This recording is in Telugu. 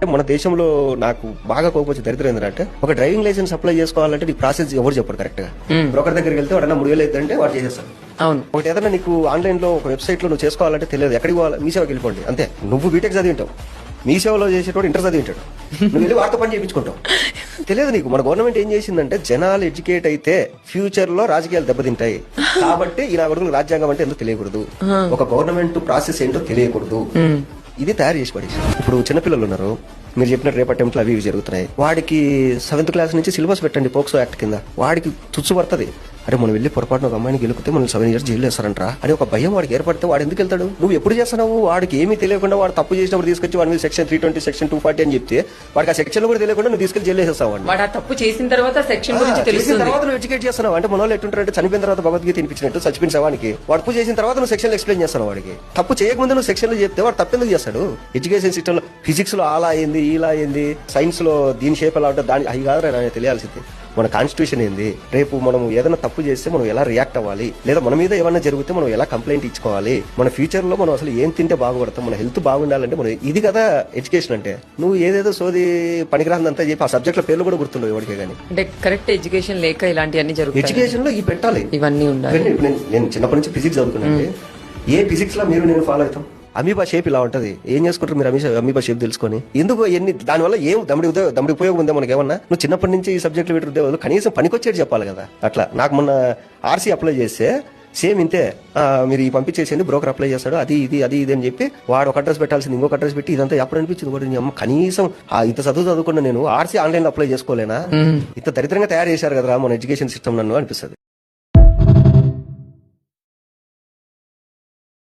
మన దేశంలో నాకు బాగా కోపం వచ్చి దరిద్రం ఏంటంటే ఒక డ్రైవింగ్ లైసెన్స్ అప్లై చేసుకోవాలంటే నీకు ప్రాసెస్ ఎవరు చెప్పరు కరెక్ట్ గా. బ్రోకర్ దగ్గరికి వెళ్తే వాడన్నా 3,000 అవుతుందంటే వాడు చేసేస్తాడు. అవును. ఒకటి ఏదైనా నీకు ఆన్లైన్ లో ఒక వెబ్సైట్ లో నువ్వు చేసుకోవాలంటే తెలియదు, ఎక్కడికి పోవాలి, మీ సేవకి వెళ్ళిపోండి అంతే. నువ్వు బీటెక్ చదివి ఉంటావు, మీ సేవలో చేసేటోడు ఇంటర్ చదివి ఉంటాడు, నువ్వు వెళ్ళి వార్త పని చేయించుకుంటావు. తెలియదు నీకు. మన గవర్నమెంట్ ఏం చేసిందంటే జనాలు ఎడ్యుకేట్ అయితే ఫ్యూచర్ లో రాజకీయాలు దెబ్బతింటాయి కాబట్టి ఈ నా కొడుకులు రాజ్యాంగం అంటే ఎందుకు తెలియకూడదు, ఒక గవర్నమెంట్ ప్రాసెస్ ఏంటో తెలియకూడదు, ఇది తయారు చేసి పడేసి. ఇప్పుడు చిన్నపిల్లలు ఉన్నారు, మీరు చెప్పినట్టు రేపు అటెంప్ట్లు అవి ఇవి జరుగుతున్నాయి, వాడికి 7th క్లాస్ నుంచి సిలబస్ పెట్టండి పోక్సో యాక్ట్ కింద, వాడికి తుచ్చు పడుతుంది. అరే మనం వెళ్ళి పొరపాటున ఒక అమ్మాయిని గెలిపితే మనం 7 years జైలు వేస్తారంటరా అని ఒక భయం వాడికి ఏర్పడితే వాడు ఎందుకు వెళ్తాడు? నువ్వు ఎప్పుడు చేస్తున్నావు? వాడికి ఏమీ తెలియకుండా వాడు తప్పు చేసినప్పుడు తీసుకొచ్చి వాడి మీద సెక్షన్ 320 సెక్షన్ 240 అని చెప్తే వాడికి ఆ సెక్షన్ కూడా తెలియకుండా నువ్వు తీసుకెళ్లి జైలు వేసేస్తావు. వాడు ఆ తప్పు చేసిన తర్వాత సెక్షన్ గురించి తెలిసిన తర్వాత నువ్వు ఎడ్యుకేట్ చేస్తున్నావు. అంటే మన వాళ్ళు ఎట్టుంటారంటే చనిపోయిన తర్వాత భగవద్గీత తినిపించినట్టు చచ్చిపోయిన శవానికి వాడు తప్పు చేసిన తర్వాత నువ్వు సెక్షన్ ఎక్స్ప్లెయిన్ చేస్తున్నావు. వాడికి తప్పు చేయకముందు నువ్వు సెక్షన్ లో చెప్తే వాడు తప్పెందుకు చేస్తాడు? ఎడ్యుకేషన్ సిస్టమ్ లో ఫిజిక్స్ లో అలా అయింది ఇలా అయింది, సైన్స్ లో దీని షేప్ ఎలా ఉంటుంది దాని అవి కాదు నాకు తెలియాల్సింది. మన కాన్స్టిట్యూషన్ ఏంది, రేపు మనం ఏదైనా తప్పు చేస్తే మనం ఎలా రియాక్ట్ అవ్వాలి, లేదా మన మీద ఏమైనా జరిగితే మనం ఎలా కంప్లైంట్ ఇచ్చుకోవాలి, మన ఫ్యూచర్ లో మనం అసలు ఏం తింటే బాగుపడతాం, మన హెల్త్ బాగుండాలంటే మనం ఇది కదా ఎడ్యుకేషన్ అంటే. నువ్వు ఏదేదో సోది పనికిరాందంతా చెప్పి ఆ సబ్జెక్ట్ లో పేర్లు కూడా గుర్తుండవు ఎవరికే కానీ. అంటే కరెక్ట్ ఎడ్యుకేషన్ లేక ఇలాంటివన్నీ జరుగుతాయి. ఎడ్యుకేషన్ లో ఇవి పెట్టాలి, ఇవన్నీ ఉండాలి. నేను చిన్నప్పటి నుంచి ఫిజిక్స్ చదువుకున్నాను. ఏ ఫిజిక్స్ లో మీరు నేను ఫాలో అవుతాం? అమీబా షేప్ ఇలా ఉంటది, ఏం చేసుకుంటారు మీరు అమీబా షేప్ తెలుసుకొని? ఎందుకు ఎన్ని దానివల్ల ఏం దమ్ముడి ఉపయోగం ఉందా మనకి ఏమన్నా? నువ్వు చిన్నప్పటి నుంచి ఈ సబ్జెక్టులు పెట్టి ఉద్యోగాలు కనీసం పనికొచ్చేది చెప్పాలి కదా. అట్లా నాకు మొన్న ఆర్సీ అప్లై చేస్తే సేమ్ ఇంతే, మీరు ఈ పంపించేసేయండి బ్రోకర్ అప్లై చేస్తాడు అది ఇది అని చెప్పి వాడు ఒక అడ్రస్ పెట్టాల్సింది ఇంకొక అడ్రస్ పెట్టి ఇదంతా ఎప్పుడు అనిపించింది కూడా అమ్మ కనీసం ఇంత చదువుకున్నా నేను ఆర్సీ ఆన్లైన్ లో అప్లై చేసుకోలేనా? ఇంత దరిద్రంగా తయారు చేశారు కదా మన ఎడ్యుకేషన్ సిస్టమ్ నన్ను అనిపిస్తుంది.